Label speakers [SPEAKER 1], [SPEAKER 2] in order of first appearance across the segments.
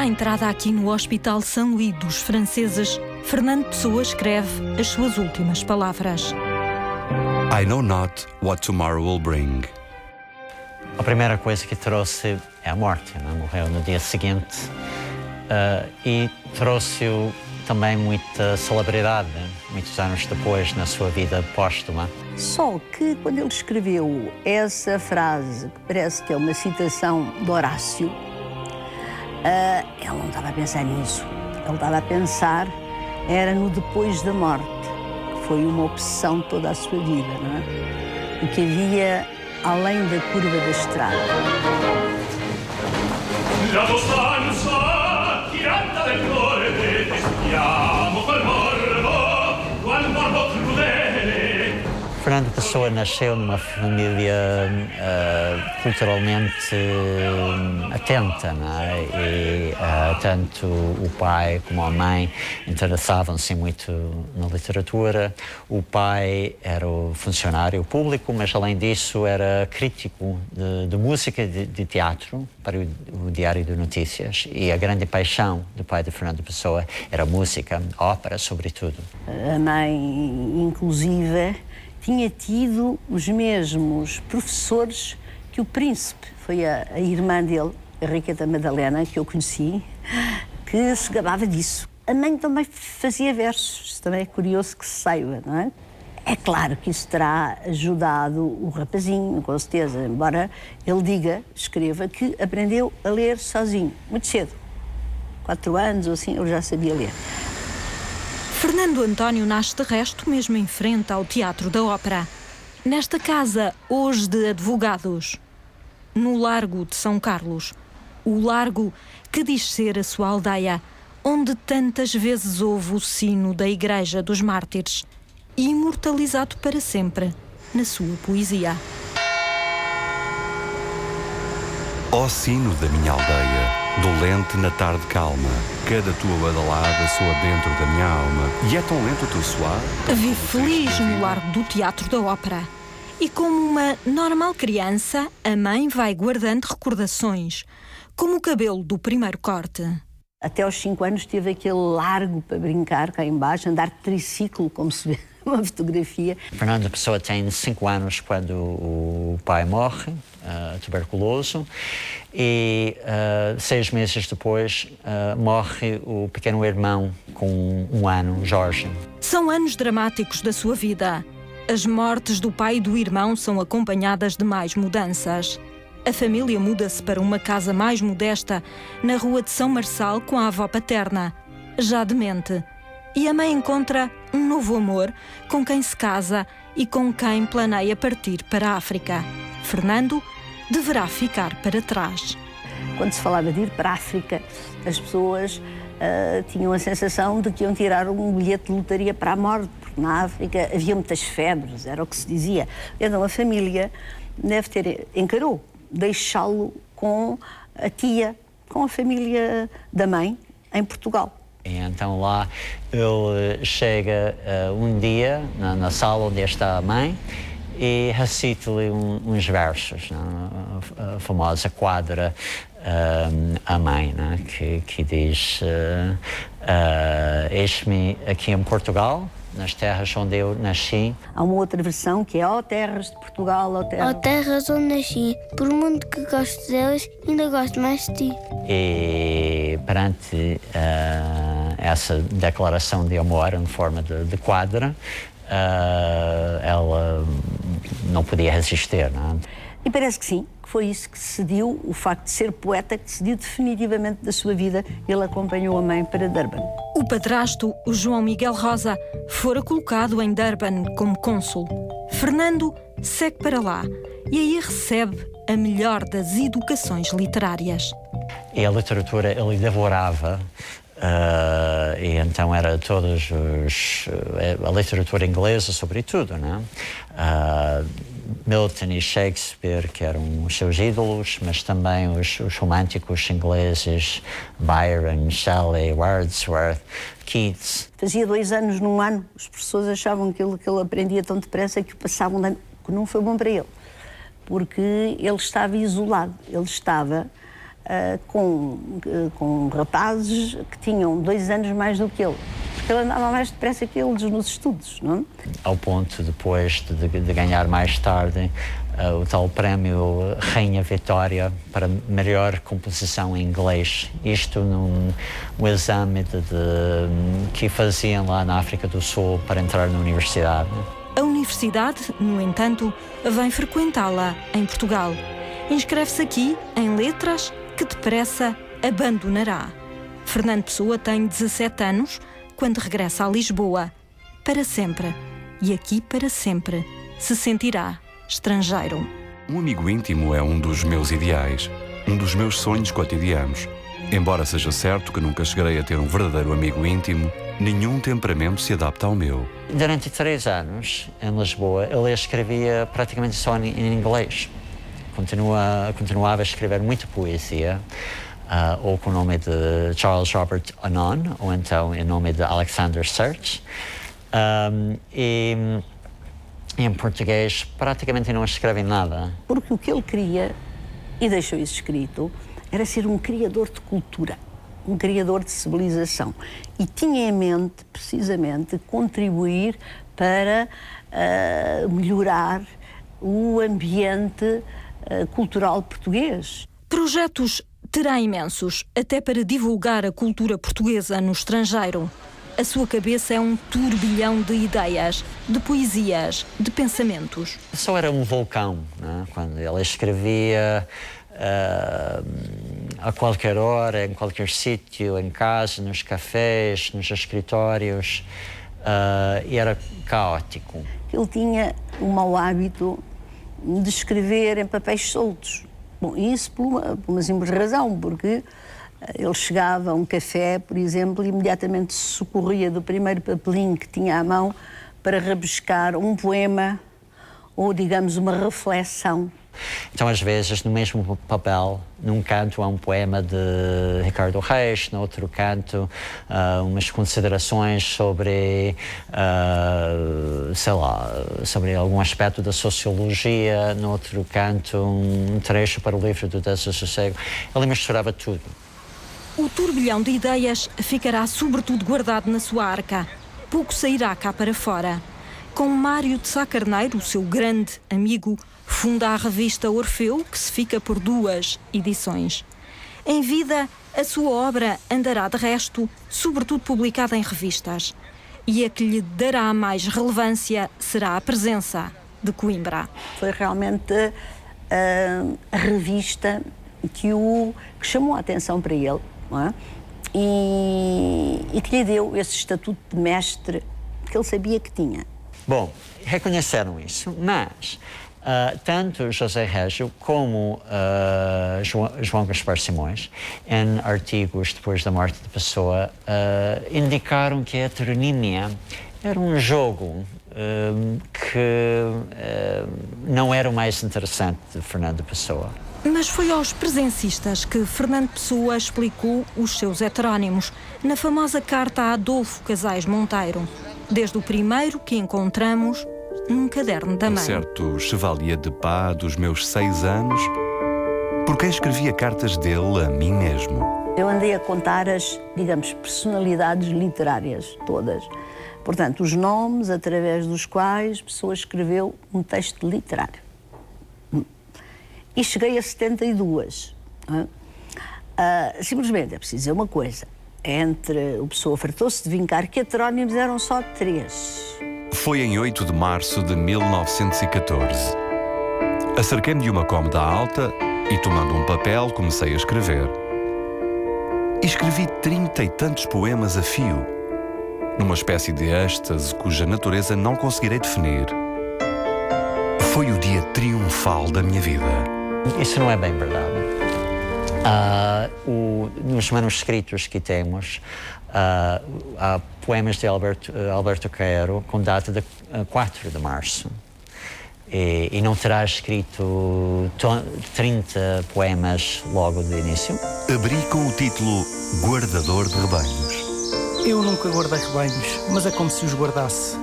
[SPEAKER 1] à entrada aqui no Hospital Saint-Louis dos franceses, Fernando Pessoa escreve as suas últimas palavras.
[SPEAKER 2] I know not what tomorrow will bring.
[SPEAKER 3] A primeira coisa que trouxe é a morte, né? Morreu no dia seguinte e trouxe também muita celebridade, muitos anos depois, na sua vida póstuma.
[SPEAKER 4] Só que quando ele escreveu essa frase, que parece que é uma citação de Horácio, ele não estava a pensar nisso. Ele estava a pensar, era no depois da morte, que foi uma obsessão toda a sua vida, não é? O que havia além da curva da estrada.
[SPEAKER 5] La costanza tirata del cuore detestiamo quel morbo, quel morbo crudele.
[SPEAKER 3] Fernando Pessoa nasceu numa família culturalmente atenta, não é? E tanto o pai como a mãe interessavam-se muito na literatura. O pai era o funcionário público, mas além disso era crítico de música e de teatro para o Diário de Notícias. E a grande paixão do pai de Fernando Pessoa era a música, a ópera, sobretudo.
[SPEAKER 4] A mãe, inclusive, tinha tido os mesmos professores que o príncipe. Foi a irmã dele, a Henriqueta Madalena, que eu conheci, que se gabava disso. A mãe também fazia versos, também é curioso que se saiba, não é? É claro que isso terá ajudado o rapazinho, com certeza, embora ele escreva, que aprendeu a ler sozinho, muito cedo. 4 anos ou assim, ele já sabia ler.
[SPEAKER 1] Fernando António nasce de resto mesmo em frente ao Teatro da Ópera. Nesta casa, hoje de advogados, no Largo de São Carlos. O largo que diz ser a sua aldeia, onde tantas vezes houve o sino da Igreja dos Mártires, imortalizado para sempre na sua poesia.
[SPEAKER 2] Ó sino da minha aldeia, dolente na tarde calma, cada tua badalada soa dentro da minha alma. E é tão lento o teu soar?
[SPEAKER 1] Vive feliz no largo do Teatro da Ópera. E como uma normal criança, a mãe vai guardando recordações, como o cabelo do primeiro corte.
[SPEAKER 4] Até aos 5 anos teve aquele largo para brincar cá embaixo, andar de triciclo, como se vê numa fotografia.
[SPEAKER 3] Fernando Pessoa tem 5 anos quando o pai morre, tuberculoso, e 6 meses depois morre o pequeno irmão com 1 ano, Jorge.
[SPEAKER 1] São anos dramáticos da sua vida. As mortes do pai e do irmão são acompanhadas de mais mudanças. A família muda-se para uma casa mais modesta, na rua de São Marçal, com a avó paterna, já demente. E a mãe encontra um novo amor com quem se casa e com quem planeia partir para a África. Fernando deverá ficar para trás.
[SPEAKER 4] Quando se falava de ir para a África, as pessoas tinham a sensação de que iam tirar um bilhete de lotaria para a morte, porque na África havia muitas febres, era o que se dizia. Então a família encarou deixá-lo com a tia, com a família da mãe, em Portugal.
[SPEAKER 3] E então lá ele chega um dia na sala onde está a mãe e recita-lhe uns versos, a famosa quadra a mãe, que diz eis-me aqui em Portugal, nas terras onde eu nasci.
[SPEAKER 4] Há uma outra versão que é ó terras de Portugal, ó terras...
[SPEAKER 6] Ó terras onde nasci, por muito que gosto delas, ainda gosto mais de ti.
[SPEAKER 3] E perante essa declaração de amor em forma de quadra, ela não podia resistir, não é?
[SPEAKER 4] E parece que sim, que foi isso que decidiu, o facto de ser poeta, que decidiu definitivamente da sua vida. Ele acompanhou a mãe para Durban.
[SPEAKER 1] O padrasto, o João Miguel Rosa, fora colocado em Durban como cônsul. Fernando segue para lá e aí recebe a melhor das educações literárias.
[SPEAKER 3] E a literatura ele devorava. E então era todos a literatura inglesa, sobretudo, né? Milton e Shakespeare, que eram os seus ídolos, mas também os românticos ingleses, Byron, Shelley, Wordsworth, Keats.
[SPEAKER 4] Fazia 2 anos num ano, os professores achavam que ele aprendia tão depressa que o passavam de ano, que não foi bom para ele, porque ele estava isolado, ele estava com rapazes que tinham 2 anos mais do que ele. Porque ele andava mais depressa que eles nos estudos, não é?
[SPEAKER 3] Ao ponto, depois de ganhar mais tarde o tal prémio Rainha Vitória para melhor composição em inglês. Isto num exame que faziam lá na África do Sul para entrar na universidade.
[SPEAKER 1] A universidade, no entanto, vem frequentá-la em Portugal. Inscreve-se aqui em letras que depressa abandonará. Fernando Pessoa tem 17 anos quando regressa a Lisboa. Para sempre, e aqui para sempre, se sentirá estrangeiro.
[SPEAKER 2] Um amigo íntimo é um dos meus ideais, um dos meus sonhos cotidianos. Embora seja certo que nunca chegarei a ter um verdadeiro amigo íntimo, nenhum temperamento se adapta ao meu.
[SPEAKER 3] Durante 3 anos, em Lisboa, ele escrevia praticamente só em inglês. Continuava a escrever muita poesia, ou com o nome de Charles Robert Anon, ou então em nome de Alexander Serge. E em português praticamente não escreve nada.
[SPEAKER 4] Porque o que ele queria, e deixou isso escrito, era ser um criador de cultura, um criador de civilização. E tinha em mente, precisamente, contribuir para melhorar o ambiente cultural português.
[SPEAKER 1] Projetos terá imensos, até para divulgar a cultura portuguesa no estrangeiro. A sua cabeça é um turbilhão de ideias, de poesias, de pensamentos.
[SPEAKER 3] Só era um vulcão, né? Quando ele escrevia a qualquer hora, em qualquer sítio, em casa, nos cafés, nos escritórios, e era caótico.
[SPEAKER 4] Ele tinha o mau hábito de escrever em papéis soltos. Bom, isso por uma simples razão, porque ele chegava a um café, por exemplo, e imediatamente se socorria do primeiro papelinho que tinha à mão para rabiscar um poema ou, digamos, uma reflexão.
[SPEAKER 3] Então, às vezes, no mesmo papel, num canto há um poema de Ricardo Reis, no outro canto umas considerações sobre, sei lá, sobre algum aspecto da sociologia, no outro canto um trecho para o livro do Desassossego. Ele misturava tudo.
[SPEAKER 1] O turbilhão de ideias ficará sobretudo guardado na sua arca. Pouco sairá cá para fora. Com Mário de Sá Carneiro, o seu grande amigo, funda a revista Orfeu, que se fica por 2 edições. Em vida, a sua obra andará de resto, sobretudo publicada em revistas. E a que lhe dará mais relevância será a presença de Coimbra.
[SPEAKER 4] Foi realmente a revista que chamou a atenção para ele, não é? E que lhe deu esse estatuto de mestre que ele sabia que tinha.
[SPEAKER 3] Bom, reconheceram isso, mas tanto José Régio como João Gaspar Simões, em artigos depois da morte de Pessoa, indicaram que a heteronímia era um jogo que não era o mais interessante de Fernando Pessoa.
[SPEAKER 1] Mas foi aos presencistas que Fernando Pessoa explicou os seus heterónimos na famosa carta a Adolfo Casais Monteiro, desde o primeiro que encontramos num caderno da mãe.
[SPEAKER 2] Um certo chevalier de pá dos meus 6 anos, por quem escrevia cartas dele a mim mesmo.
[SPEAKER 4] Eu andei a contar as, digamos, personalidades literárias todas. Portanto, os nomes através dos quais a pessoa escreveu um texto literário. E cheguei a 72. Simplesmente é preciso dizer uma coisa. O Pessoa fartou-se de vincar que heterónimos eram só 3.
[SPEAKER 2] Foi em 8 de março de 1914. Acerquei-me de uma cômoda alta e, tomando um papel, comecei a escrever. E escrevi 30 e tantos poemas a fio, numa espécie de êxtase cuja natureza não conseguirei definir. Foi o dia triunfal da minha vida.
[SPEAKER 3] Isso não é bem verdade. Nos manuscritos que temos, há poemas de Alberto Queiro com data de 4 de março. E não terá escrito 30 poemas logo de início?
[SPEAKER 2] Abri com o título Guardador de Rebanhos.
[SPEAKER 7] Eu nunca guardei rebanhos, mas é como se os guardasse.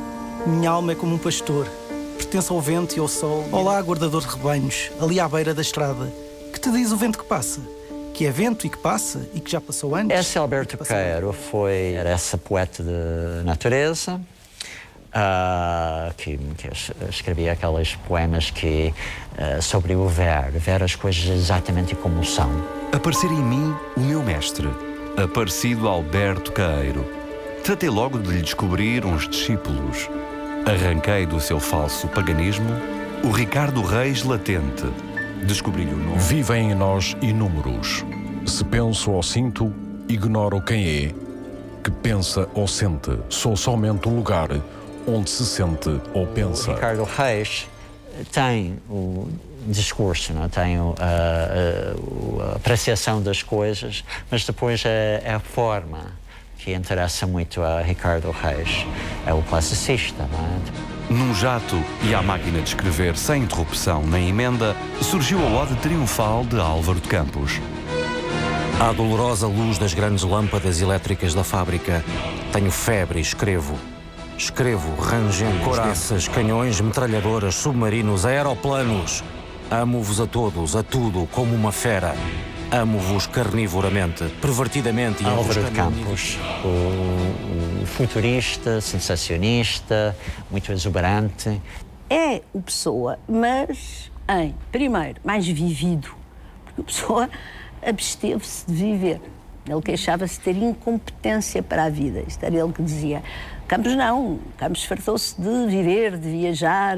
[SPEAKER 7] Minha alma é como um pastor. Pertence ao vento e ao sol. Olá, guardador de rebanhos, ali à beira da estrada. Que te diz o vento que passa? que é vento e que passa e que já passou antes.
[SPEAKER 3] Esse Alberto Queiro era essa poeta de natureza, que escrevia aqueles poemas sobre o ver as coisas exatamente como são.
[SPEAKER 2] Aparecer em mim o meu mestre, aparecido Alberto Queiro. Tratei logo de lhe descobrir uns discípulos. Arranquei do seu falso paganismo o Ricardo Reis latente. Descobri-lhe o nome.
[SPEAKER 8] Vivem em nós inúmeros. Se penso ou sinto, ignoro quem é. Que pensa ou sente, sou somente o lugar onde se sente ou pensa.
[SPEAKER 3] O Ricardo Reis tem o discurso, não? Tem a apreciação das coisas, mas depois é a forma que interessa muito a Ricardo Reis. É o classicista, não é?
[SPEAKER 2] Num jato e à máquina de escrever sem interrupção nem emenda, surgiu a ode triunfal de Álvaro de Campos.
[SPEAKER 9] À dolorosa luz das grandes lâmpadas elétricas da fábrica, tenho febre e escrevo. Escrevo rangendo coraças, canhões, metralhadoras, submarinos, aeroplanos. Amo-vos a todos, a tudo, como uma fera. Amo-vos carnivoramente, pervertidamente e
[SPEAKER 3] Álvaro de Campos, o futurista, sensacionista, muito exuberante.
[SPEAKER 4] É o Pessoa, mas primeiro, mais vivido, porque o Pessoa absteve-se de viver. Ele queixava-se de ter incompetência para a vida. Isto era ele que dizia. Campos não. Campos fartou-se de viver, de viajar,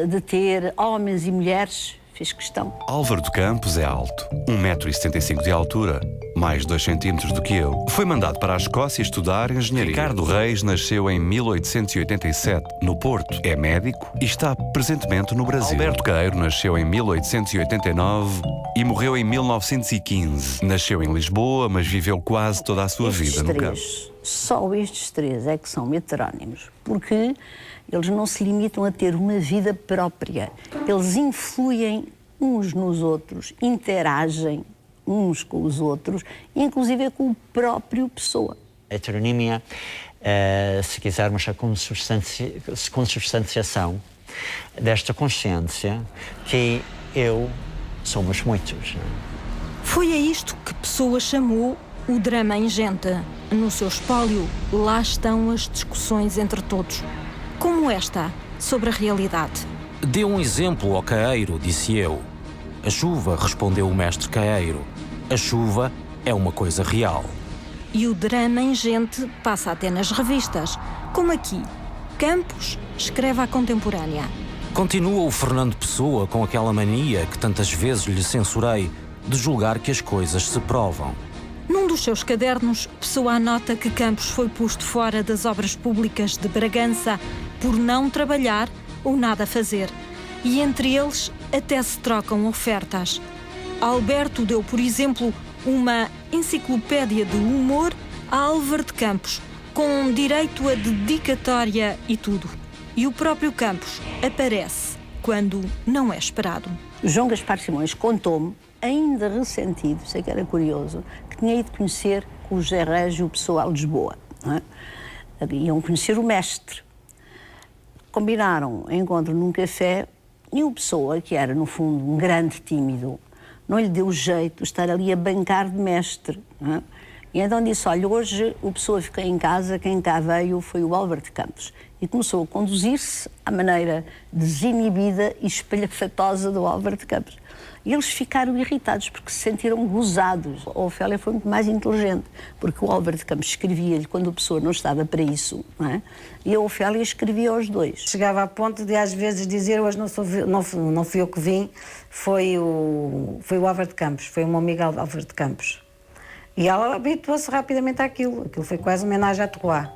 [SPEAKER 4] de ter homens e mulheres. Fez questão.
[SPEAKER 2] Álvaro de Campos é alto, 1,75 m de altura, mais 2 centímetros do que eu. Foi mandado para a Escócia estudar engenharia. Ricardo Reis nasceu em 1887, no Porto. É médico e está presentemente no Brasil. Alberto Queiro nasceu em 1889 e morreu em 1915. Nasceu em Lisboa, mas viveu quase toda a sua vida no campo.
[SPEAKER 4] Só estes três é que são heterónimos, porque eles não se limitam a ter uma vida própria. Eles influem uns nos outros, interagem uns com os outros, inclusive com o próprio Pessoa.
[SPEAKER 3] A heteronímia, se quisermos, a consubstanciação desta consciência que somos muitos.
[SPEAKER 1] Foi a isto que Pessoa chamou o drama ingente. No seu espólio, lá estão as discussões entre todos. Como esta, sobre a realidade.
[SPEAKER 9] Dê um exemplo ao caeiro, disse eu. A chuva, respondeu o mestre caeiro. A chuva é uma coisa real.
[SPEAKER 1] E o drama ingente passa até nas revistas. Como aqui, Campos escreve à contemporânea.
[SPEAKER 9] Continua o Fernando Pessoa com aquela mania que tantas vezes lhe censurei de julgar que as coisas se provam.
[SPEAKER 1] Num dos seus cadernos, Pessoa anota que Campos foi posto fora das obras públicas de Bragança por não trabalhar ou nada fazer. E entre eles até se trocam ofertas. Alberto deu, por exemplo, uma enciclopédia de humor a Álvaro de Campos, com direito a dedicatória e tudo. E o próprio Campos aparece quando não é esperado.
[SPEAKER 4] João Gaspar Simões contou-me, ainda ressentido, sei que era curioso, que tinha ido conhecer com o José Régio o Pessoa a Lisboa. Não é? Iam conhecer o mestre. Combinaram um encontro num café e o Pessoa, que era, no fundo, um grande tímido, não lhe deu jeito de estar ali a bancar de mestre. Não é? E então disse, olha, hoje o Pessoa ficou em casa, quem cá veio foi o Álvaro de Campos. E começou a conduzir-se à maneira desinibida e espalhafatosa do Álvaro de Campos. E eles ficaram irritados porque se sentiram gozados. A Ofélia foi muito mais inteligente, porque o Álvaro de Campos escrevia-lhe quando a pessoa não estava para isso, não é? E a Ofélia escrevia aos dois.
[SPEAKER 10] Chegava a ponto de às vezes dizer, hoje não fui eu que vim, foi o Álvaro de Campos, foi o meu amigo Álvaro de Campos. E ela habituou-se rapidamente àquilo. Aquilo foi quase uma homenagem à Troyes.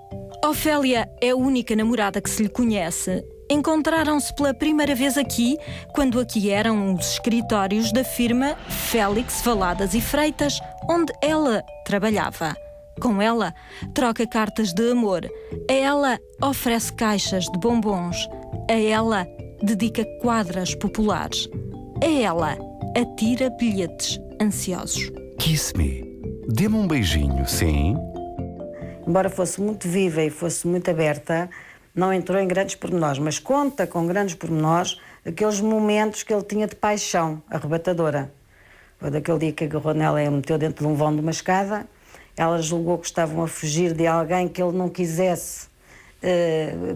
[SPEAKER 1] Ofélia é a única namorada que se lhe conhece. Encontraram-se pela primeira vez aqui, quando aqui eram os escritórios da firma Félix Valadas e Freitas, onde ela trabalhava. Com ela, troca cartas de amor. A ela, oferece caixas de bombons. A ela, dedica quadras populares. A ela, atira bilhetes ansiosos.
[SPEAKER 2] Kiss me. Dê-me um beijinho, sim?
[SPEAKER 10] Embora fosse muito viva e fosse muito aberta, não entrou em grandes pormenores, mas conta com grandes pormenores aqueles momentos que ele tinha de paixão arrebatadora. Foi daquele dia que agarrou nela e a meteu dentro de um vão de uma escada. Ela julgou que estavam a fugir de alguém que ele não quisesse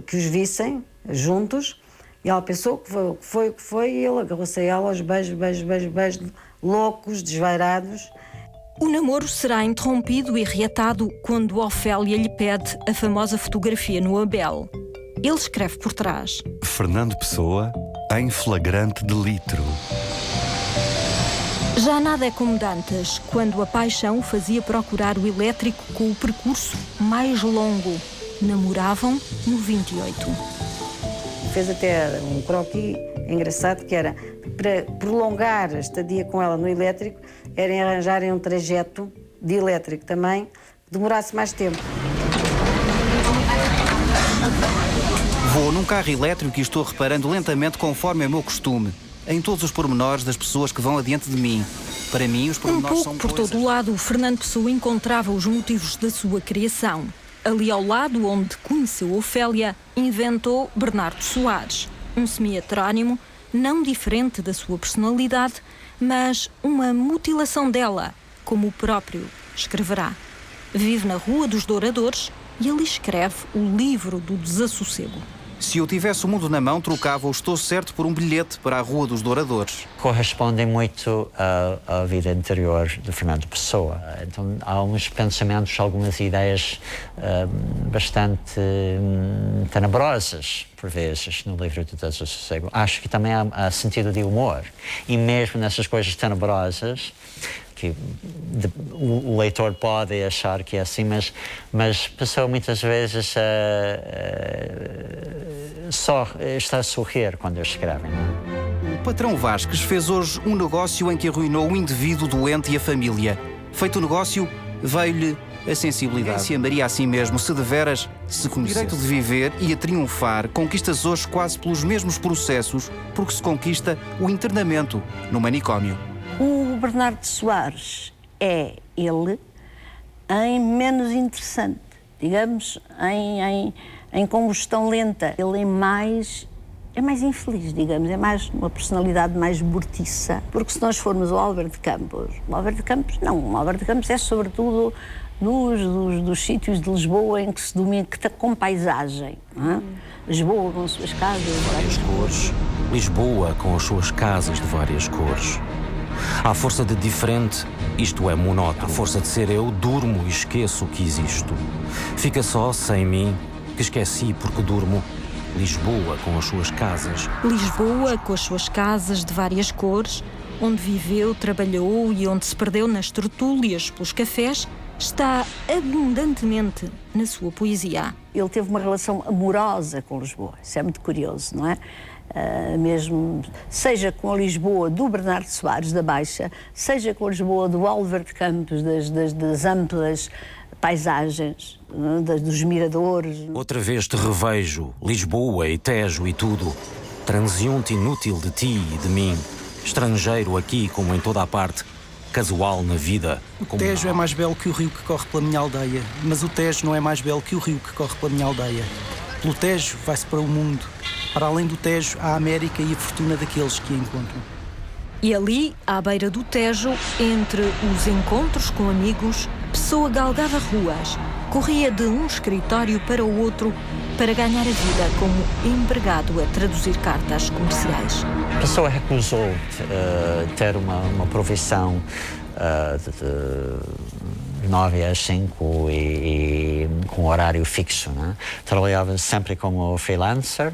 [SPEAKER 10] que os vissem juntos. E ela pensou que foi, e ele agarrou-se a ela aos beijos, loucos, desvairados.
[SPEAKER 1] O namoro será interrompido e reatado quando Ofélia lhe pede a famosa fotografia no Abel. Ele escreve por trás:
[SPEAKER 2] Fernando Pessoa, em flagrante delito.
[SPEAKER 1] Já nada é como dantes, quando a paixão fazia procurar o elétrico com o percurso mais longo. Namoravam no 28.
[SPEAKER 10] Fez até um croquis engraçado, que era para prolongar a estadia com ela no elétrico, era arranjarem um trajeto de elétrico também, que demorasse mais tempo.
[SPEAKER 11] Vou num carro elétrico e estou reparando lentamente, conforme é o meu costume, em todos os pormenores das pessoas que vão adiante de mim. Para mim, os pormenores são
[SPEAKER 1] por todo o lado, o Fernando Pessoa encontrava os motivos da sua criação. Ali ao lado, onde conheceu Ofélia, inventou Bernardo Soares, um semi-heterónimo, não diferente da sua personalidade, mas uma mutilação dela, como o próprio escreverá. Vive na Rua dos Douradores e ali escreve o livro do desassossego.
[SPEAKER 11] Se eu tivesse o mundo na mão, trocava o Estou Certo por um bilhete para a Rua dos Douradores.
[SPEAKER 3] Correspondem muito à vida interior de Fernando Pessoa. Então, há uns pensamentos, algumas ideias bastante tenebrosas, por vezes, no livro do Desassossego. Acho que também há sentido de humor. E mesmo nessas coisas tenebrosas, que o leitor pode achar que é assim, mas Pessoa muitas vezes só está a sorrir quando escreve. Não é?
[SPEAKER 11] O patrão Vasques fez hoje um negócio em que arruinou o indivíduo doente e a família. Feito o negócio, veio-lhe a sensibilidade. Se amaria a si mesmo, se deveras se conhecesse. O direito de viver e a triunfar conquistas hoje quase pelos mesmos processos porque se conquista o internamento no manicômio.
[SPEAKER 4] O Bernardo Soares é ele em menos interessante, digamos, em combustão lenta. Ele é mais infeliz, digamos, é mais uma personalidade mais mortiça. Porque se nós formos ao Álvaro de Campos, o Álvaro de Campos é sobretudo dos sítios de Lisboa em que se domina, com paisagem. Não é? Lisboa com as suas casas de várias cores.
[SPEAKER 9] Lisboa com as suas casas de várias cores. À força de diferente, isto é monótono. À força de ser eu, durmo e esqueço que existo. Fica só, sem mim, que esqueci porque durmo. Lisboa com as suas casas.
[SPEAKER 1] Lisboa com as suas casas de várias cores, onde viveu, trabalhou e onde se perdeu nas tertúlias pelos cafés, está abundantemente na sua poesia.
[SPEAKER 4] Ele teve uma relação amorosa com Lisboa, isso é muito curioso, não é? Mesmo, seja com a Lisboa do Bernardo Soares da Baixa, seja com a Lisboa do Álvaro de Campos, das amplas paisagens, dos miradores.
[SPEAKER 9] Outra vez te revejo, Lisboa e Tejo e tudo, transeunte inútil de ti e de mim, estrangeiro aqui como em toda a parte, casual na vida.
[SPEAKER 7] O Tejo é mais belo que o rio que corre pela minha aldeia, mas o Tejo não é mais belo que o rio que corre pela minha aldeia. Pelo Tejo vai-se para o mundo. Para além do Tejo, há a América e a fortuna daqueles que a encontram.
[SPEAKER 1] E ali, à beira do Tejo, entre os encontros com amigos, Pessoa galgava ruas, corria de um escritório para o outro para ganhar a vida como empregado a traduzir cartas comerciais.
[SPEAKER 3] Pessoa recusou ter uma profissão de 9 às 5 e com horário fixo. Né? Trabalhava sempre como freelancer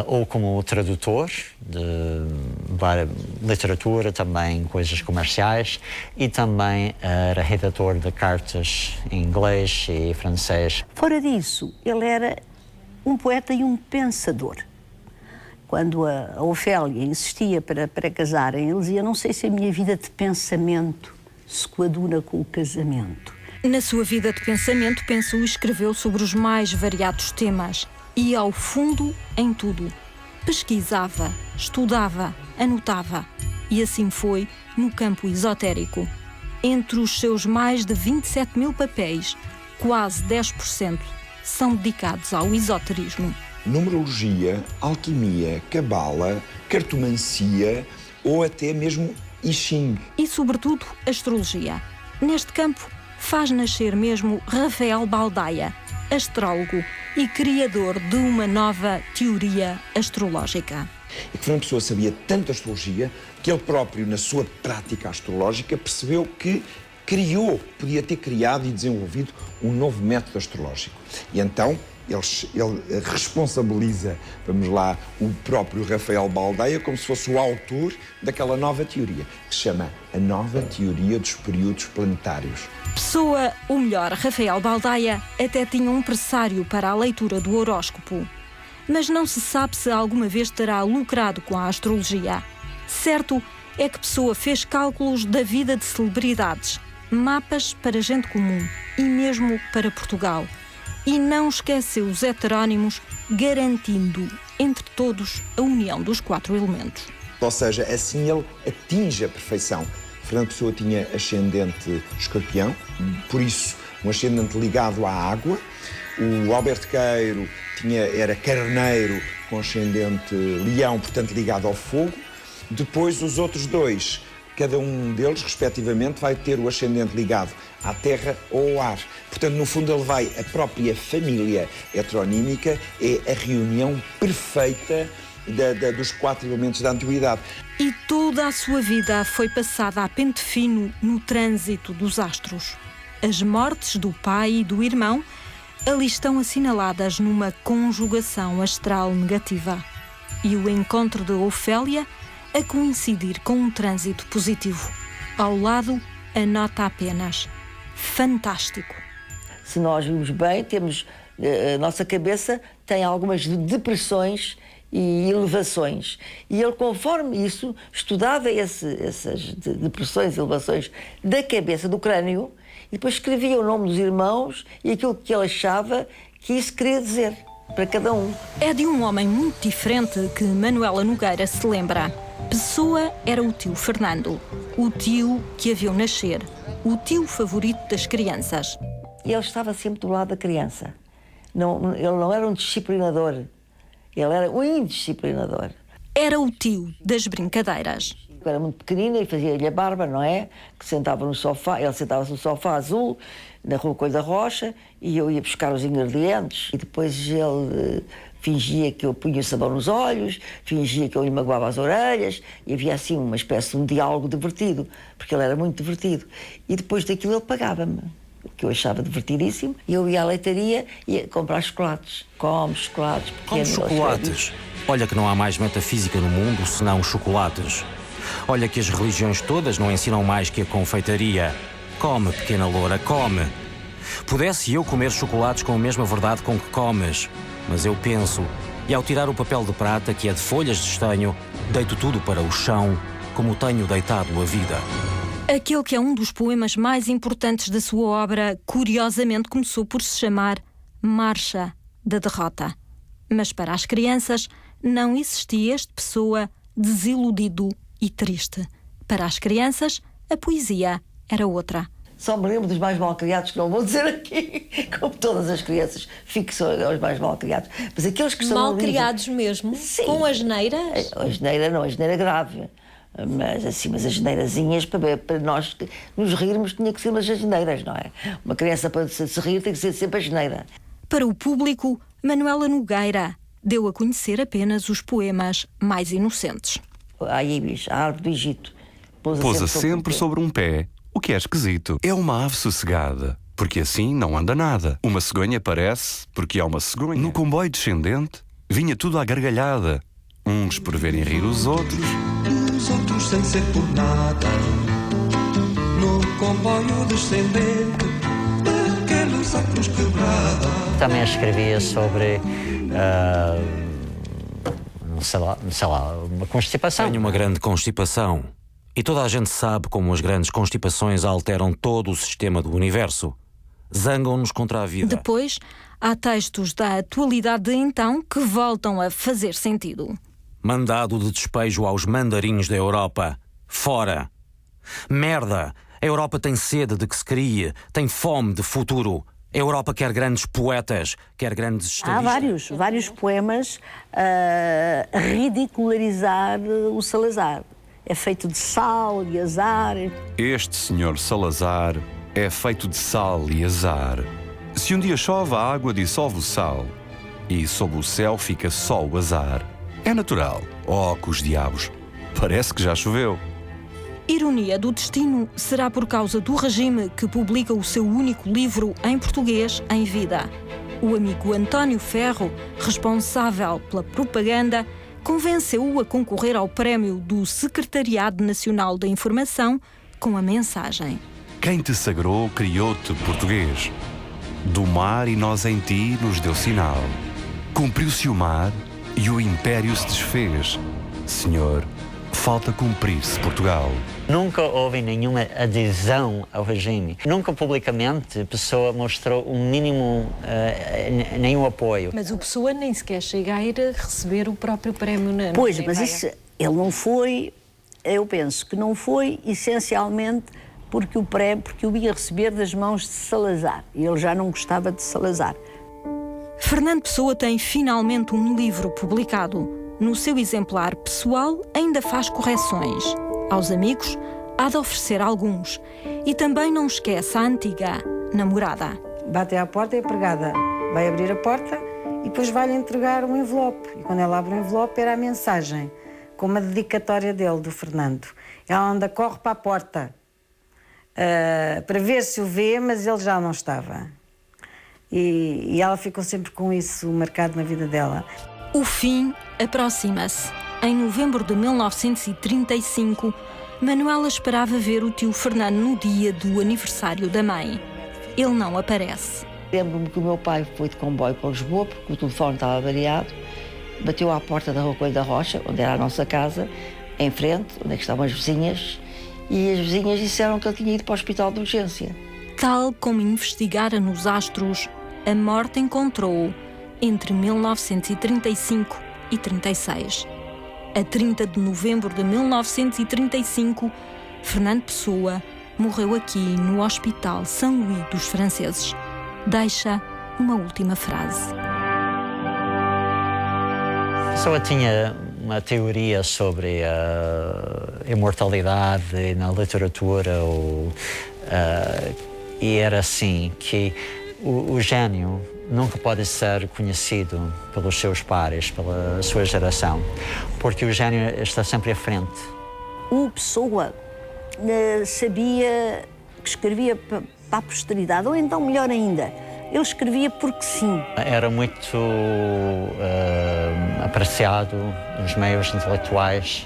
[SPEAKER 3] ou como tradutor de literatura, também coisas comerciais, e também era redator de cartas em inglês e francês.
[SPEAKER 4] Fora disso, ele era um poeta e um pensador. Quando a Ofélia insistia para casarem, ele dizia: não sei se a minha vida de pensamento se coaduna com o casamento.
[SPEAKER 1] Na sua vida de pensamento, pensou e escreveu sobre os mais variados temas. Ia ao fundo em tudo. Pesquisava, estudava, anotava. E assim foi no campo esotérico. Entre os seus mais de 27 mil papéis, quase 10% são dedicados ao esoterismo.
[SPEAKER 12] Numerologia, alquimia, cabala, cartomancia ou até mesmo I Ching.
[SPEAKER 1] E, sobretudo, astrologia. Neste campo, faz nascer mesmo Rafael Baldaia, astrólogo e criador de uma nova teoria astrológica.
[SPEAKER 12] E que Fernando Pessoa sabia tanto astrologia que ele próprio, na sua prática astrológica, percebeu que podia ter criado e desenvolvido um novo método astrológico. E então ele responsabiliza, vamos lá, o próprio Rafael Baldaia como se fosse o autor daquela nova teoria, que se chama a Nova Teoria dos Períodos Planetários.
[SPEAKER 1] Pessoa, ou melhor, Rafael Baldaia, até tinha um pressário para a leitura do horóscopo. Mas não se sabe se alguma vez terá lucrado com a astrologia. Certo é que Pessoa fez cálculos da vida de celebridades, mapas para gente comum e mesmo para Portugal. E não esqueceu os heterónimos, garantindo, entre todos, a união dos 4 elementos.
[SPEAKER 12] Ou seja, assim ele atinge a perfeição. Fernando Pessoa tinha ascendente escorpião, por isso um ascendente ligado à água. O Alberto Queiro era carneiro com ascendente leão, portanto ligado ao fogo. Depois os outros dois, cada um deles, respectivamente, vai ter o ascendente ligado à terra ou ao ar. Portanto, no fundo, a própria família heteronímica é a reunião perfeita dos 4 elementos da antiguidade.
[SPEAKER 1] E toda a sua vida foi passada a pente fino no trânsito dos astros. As mortes do pai e do irmão ali estão assinaladas numa conjugação astral negativa. E o encontro de Ofélia a coincidir com um trânsito positivo. Ao lado, a nota apenas: fantástico.
[SPEAKER 13] Se nós vimos bem, a nossa cabeça tem algumas depressões e elevações. E ele, conforme isso, estudava essas depressões e elevações da cabeça, do crânio, e depois escrevia o nome dos irmãos e aquilo que ele achava que isso queria dizer para cada um.
[SPEAKER 1] É de um homem muito diferente que Manuela Nogueira se lembra. Pessoa era o tio Fernando, o tio que a viu nascer, o tio favorito das crianças.
[SPEAKER 13] Ele estava sempre do lado da criança. Ele não era um disciplinador, ele era um indisciplinador.
[SPEAKER 1] Era o tio das brincadeiras.
[SPEAKER 13] Eu era muito pequenina e fazia-lhe a barba, não é? Que sentava no sofá, ele sentava-se no sofá azul, na Rua Coelho da Rocha, e eu ia buscar os ingredientes. E depois ele fingia que eu punha sabão nos olhos, fingia que eu lhe magoava as orelhas, e havia assim uma espécie de um diálogo divertido, porque ele era muito divertido. E depois daquilo ele pagava-me, o que eu achava divertidíssimo, e eu ia à leitaria e ia comprar chocolates. Come chocolates pequenos.
[SPEAKER 9] Come chocolates. Olha que não há mais metafísica no mundo senão chocolates. Olha que as religiões todas não ensinam mais que a confeitaria. Come, pequena loura, come. Pudesse eu comer chocolates com a mesma verdade com que comes, mas eu penso, e ao tirar o papel de prata, que é de folhas de estanho, deito tudo para o chão, como tenho deitado a vida.
[SPEAKER 1] Aquele que é um dos poemas mais importantes da sua obra, curiosamente começou por se chamar Marcha da Derrota. Mas para as crianças não existia este Pessoa desiludido e triste. Para as crianças, a poesia era outra.
[SPEAKER 13] Só me lembro dos mais malcriados, que não vou dizer aqui, como todas as crianças, fixam aos mais malcriados. Mas aqueles que são
[SPEAKER 14] malcriados mesmo? Sim. Com asneiras?
[SPEAKER 13] A asneira não, a asneira grave. Mas assim, as asneirazinhas, para nós nos rirmos, tinha que ser umas asneiras, não é? Uma criança, para se rir, tem que ser sempre asneira.
[SPEAKER 1] Para o público, Manuela Nogueira deu a conhecer apenas os poemas mais inocentes.
[SPEAKER 13] A Ibis, a árvore do Egito.
[SPEAKER 2] Pousa sempre sobre um pé, o que é esquisito. É uma ave sossegada, porque assim não anda nada. Uma cegonha parece, porque é uma cegonha. No comboio descendente, vinha tudo à gargalhada. Uns por verem rir os outros
[SPEAKER 15] sem ser por nada. No comboio descendente, pequenos óculos quebrados.
[SPEAKER 3] Também escrevia sobre sei lá, uma constipação.
[SPEAKER 9] Tenho uma grande constipação. E toda a gente sabe como as grandes constipações alteram todo o sistema do universo. Zangam-nos contra a vida.
[SPEAKER 1] Depois, há textos da atualidade de então que voltam a fazer sentido.
[SPEAKER 9] Mandado de despejo aos mandarins da Europa. Fora. Merda! A Europa tem sede de que se crie, tem fome de futuro. A Europa quer grandes poetas, quer grandes estadistas.
[SPEAKER 4] Há vários poemas a ridicularizar o Salazar. é feito de sal e azar.
[SPEAKER 2] Este senhor Salazar é feito de sal e azar. Se um dia chove, a água dissolve o sal e sob o céu fica só o azar. É natural. Oh, que os diabos! Parece que já choveu.
[SPEAKER 1] Ironia do destino será por causa do regime que publica o seu único livro em português em vida. O amigo António Ferro, responsável pela propaganda, convenceu-o a concorrer ao prémio do Secretariado Nacional da Informação com a mensagem:
[SPEAKER 2] Quem te sagrou, criou-te português. Do mar e nós em ti nos deu sinal. Cumpriu-se o mar e o império se desfez. Senhor, falta cumprir-se Portugal.
[SPEAKER 3] Nunca houve nenhuma adesão ao regime. Nunca publicamente a Pessoa mostrou um mínimo, nenhum apoio.
[SPEAKER 14] Mas o Pessoa nem sequer chega a ir a receber o próprio prémio na
[SPEAKER 4] Pois, mas isso, ele não foi, eu penso que não foi essencialmente porque o ia receber das mãos de Salazar. E ele já não gostava de Salazar.
[SPEAKER 1] Fernando Pessoa tem finalmente um livro publicado. No seu exemplar pessoal ainda faz correções. Aos amigos há de oferecer alguns. E também não esquece a antiga namorada.
[SPEAKER 10] Bate à porta e a empregada vai abrir a porta e depois vai-lhe entregar um envelope. E quando ela abre o envelope era a mensagem, com uma dedicatória dele, do Fernando. Ela anda, corre para a porta para ver se o vê, mas ele já não estava. E ela ficou sempre com isso marcado na vida dela.
[SPEAKER 1] O fim aproxima-se. Em novembro de 1935, Manuela esperava ver o tio Fernando no dia do aniversário da mãe. Ele não aparece.
[SPEAKER 13] Lembro-me que o meu pai foi de comboio para Lisboa, porque o telefone estava variado, bateu à porta da Rua Coelho da Rocha, onde era a nossa casa, em frente, onde é que estavam as vizinhas, e as vizinhas disseram que ele tinha ido para o hospital de urgência.
[SPEAKER 1] Tal como investigara nos astros, a morte encontrou-o entre 1935 e 36. A 30 de novembro de 1935, Fernando Pessoa morreu aqui no Hospital São Luís dos Franceses. Deixa uma última frase.
[SPEAKER 3] Pessoa tinha uma teoria sobre a imortalidade na literatura, e era assim, que o gênio nunca pode ser conhecido pelos seus pares, pela sua geração, porque o gênio está sempre à frente.
[SPEAKER 4] O Pessoa sabia que escrevia para a posteridade, ou então, melhor ainda, ele escrevia porque sim.
[SPEAKER 3] Era muito apreciado nos meios intelectuais,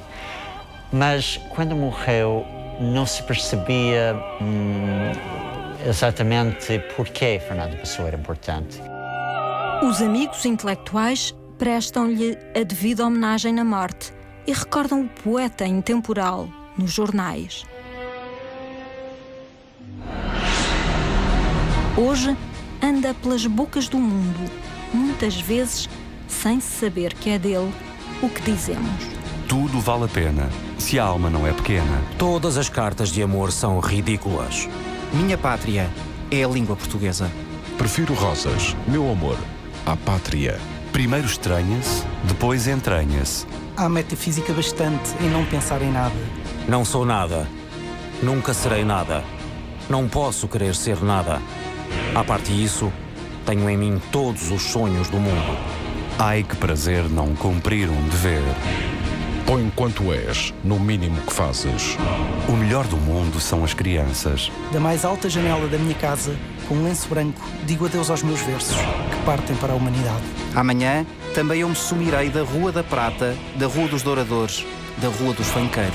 [SPEAKER 3] mas quando morreu não se percebia exatamente porquê Fernando Pessoa era importante.
[SPEAKER 1] Os amigos intelectuais prestam-lhe a devida homenagem na morte e recordam o poeta intemporal nos jornais. Hoje anda pelas bocas do mundo, muitas vezes sem saber que é dele o que dizemos.
[SPEAKER 2] Tudo vale a pena, se a alma não é pequena.
[SPEAKER 9] Todas as cartas de amor são ridículas.
[SPEAKER 11] Minha pátria é a língua portuguesa.
[SPEAKER 8] Prefiro rosas, meu amor, à pátria.
[SPEAKER 2] Primeiro estranha-se, depois entranha-se.
[SPEAKER 7] Há metafísica bastante em não pensar em nada.
[SPEAKER 9] Não sou nada. Nunca serei nada. Não posso querer ser nada. À parte disso, tenho em mim todos os sonhos do mundo.
[SPEAKER 2] Ai, que prazer não cumprir um dever.
[SPEAKER 8] Põe quanto és, no mínimo que fazes.
[SPEAKER 2] O melhor do mundo são as crianças.
[SPEAKER 7] Da mais alta janela da minha casa, com um lenço branco, digo adeus aos meus versos, que partem para a humanidade.
[SPEAKER 11] Amanhã também eu me sumirei da Rua da Prata, da Rua dos Douradores, da Rua dos Fanqueiros.